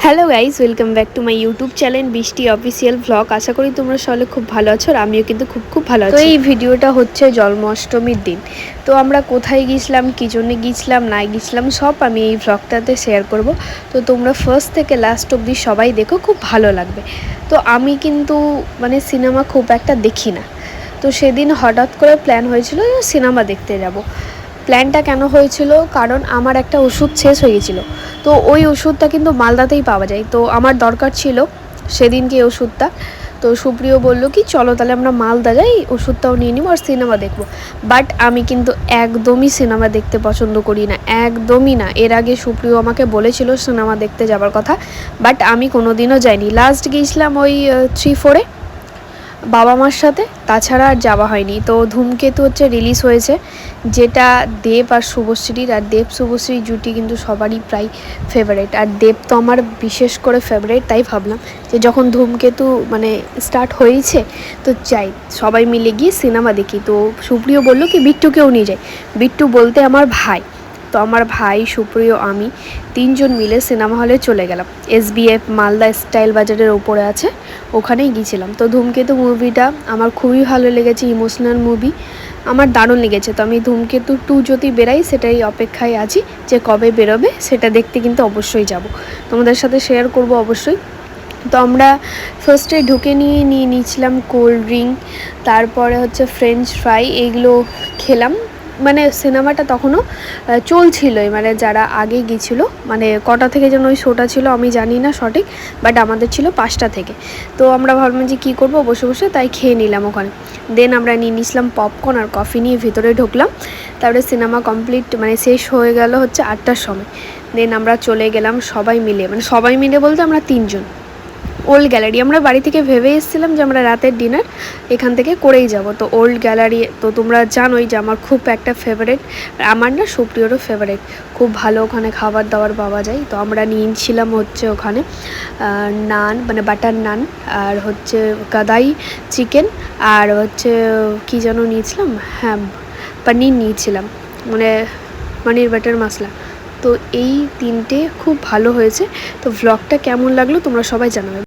Hello guys, welcome back to my YouTube channel বৃষ্টি official vlog. আশা করি তোমরা সকলে খুব ভালো আছো আর আমিও কিন্তু খুব ভালো আছি। তো এই ভিডিওটা হচ্ছে জন্মাষ্টমীর দিন। তো আমরা কোথায় গিয়েছিলাম, কী জন্যে গিয়েছিলাম না গিয়েছিলাম সব আমি এই ভ্লগটাতে শেয়ার করব। তো তোমরা ফার্স্ট থেকে লাস্ট অবধি সবাই দেখো, খুব ভালো লাগবে। তো আমি কিন্তু সিনেমা খুব একটা দেখি না। তো সেদিন হঠাৎ করে প্ল্যান হয়েছিল যে সিনেমা দেখতে যাব। প্ল্যানটা কেন হয়েছিল, কারণ আমার একটা ওষুধ শেষ হয়ে গেছিলো। তো ওই ওষুধটা কিন্তু মালদাতেই পাওয়া যায়, তো আমার দরকার ছিল সেদিনকে এই ওষুধটা। তো সুপ্রিয় বললো কি চলো তাহলে আমরা মালদা যাই, ওষুধটাও নিয়ে নিব আর সিনেমা দেখবো। বাট আমি কিন্তু একদমই সিনেমা দেখতে পছন্দ করি না, একদমই না। এর আগে সুপ্রিয় আমাকে বলেছিল সিনেমা দেখতে যাবার কথা, বাট আমি কোনো দিনও যাইনি। লাস্ট গিয়েছিলাম ওই 3-4-এ বাবা মার সাথে, তাছাড়া আর যাওয়া হয়নি। তো ধূমকেতু হচ্ছে রিলিজ হয়েছে, যেটা দেব আর শুভশ্রীর, আর দেব শুভশ্রী জুটি কিন্তু সবারই প্রায় ফেভারিট, আর দেব তো আমার বিশেষ করে ফেভারিট। তাই ভাবলাম যে যখন ধূমকেতু স্টার্ট হয়েছে তো যাই, সবাই মিলে গিয়ে সিনেমা দেখি। তো সুপ্রিয় বললো কি বিট্টুকেও নিয়ে যাই। বিট্টু বলতে আমার ভাই। তো আমার ভাই, সুপ্রিয়, আমি তিনজন মিলে সিনেমা হলে চলে গেলাম। SBF মালদা স্টাইল বাজারের ওপরে আছে, ওখানেই গিয়েছিলাম। তো ধূমকেতু মুভিটা আমার খুবই ভালো লেগেছে, ইমোশনাল মুভি, আমার দারুণ লেগেছে। তো আমি ধূমকেতু 2 যদি বেরাই সেটাই অপেক্ষায় আছি যে কবে বেরোবে, সেটা দেখতে কিন্তু অবশ্যই যাব, তোমাদের সাথে শেয়ার করব অবশ্যই। তো আমরা ফার্স্টে ঢুকে নিয়ে নিয়েছিলাম কোল্ড ড্রিঙ্ক, তারপরে হচ্ছে ফ্রেঞ্চ ফ্রাই, এইগুলো খেলাম। সিনেমাটা তখনও চলছিলই, যারা আগে গিয়েছিলো, কটা থেকে যেন ওই শোটা ছিল আমি জানি না সঠিক, বাট আমাদের ছিল 5টা থেকে। তো আমরা ভাবলাম যে কী করবো, বসে বসে তাই খেয়ে নিলাম ওখানে। দেন আমরা নিয়ে নিয়েছিলাম পপকর্ন আর কফি, নিয়ে ভিতরে ঢুকলাম। তারপরে সিনেমা কমপ্লিট শেষ হয়ে গেল হচ্ছে 8টার সময়। দেন আমরা চলে গেলাম সবাই মিলে, সবাই মিলে বলতে আমরা 3জন, ওল্ড গ্যালারি। আমরা বাড়ি থেকে ভেবে এসেছিলাম যে আমরা রাতের ডিনার এখান থেকে করেই যাব। তো ওল্ড গ্যালারি তো তোমরা জানোই যে আমার খুব একটা ফেভারিট, আমার না সুপ্রিয়রও ফেভারিট। খুব ভালো ওখানে খাবার দাবার পাওয়া যায়। তো আমরা নিয়েছিলাম হচ্ছে ওখানে নান, বাটার নান, আর হচ্ছে কাদাই চিকেন, আর হচ্ছে কী যেন নিয়েছিলাম, হ্যাঁ পনির নিয়েছিলাম, পনির বাটার মশলা। তো এই 3টে খুব ভালো হয়েছে। তো ভ্লগটা কেমন লাগলো তোমরা সবাই জানাবে।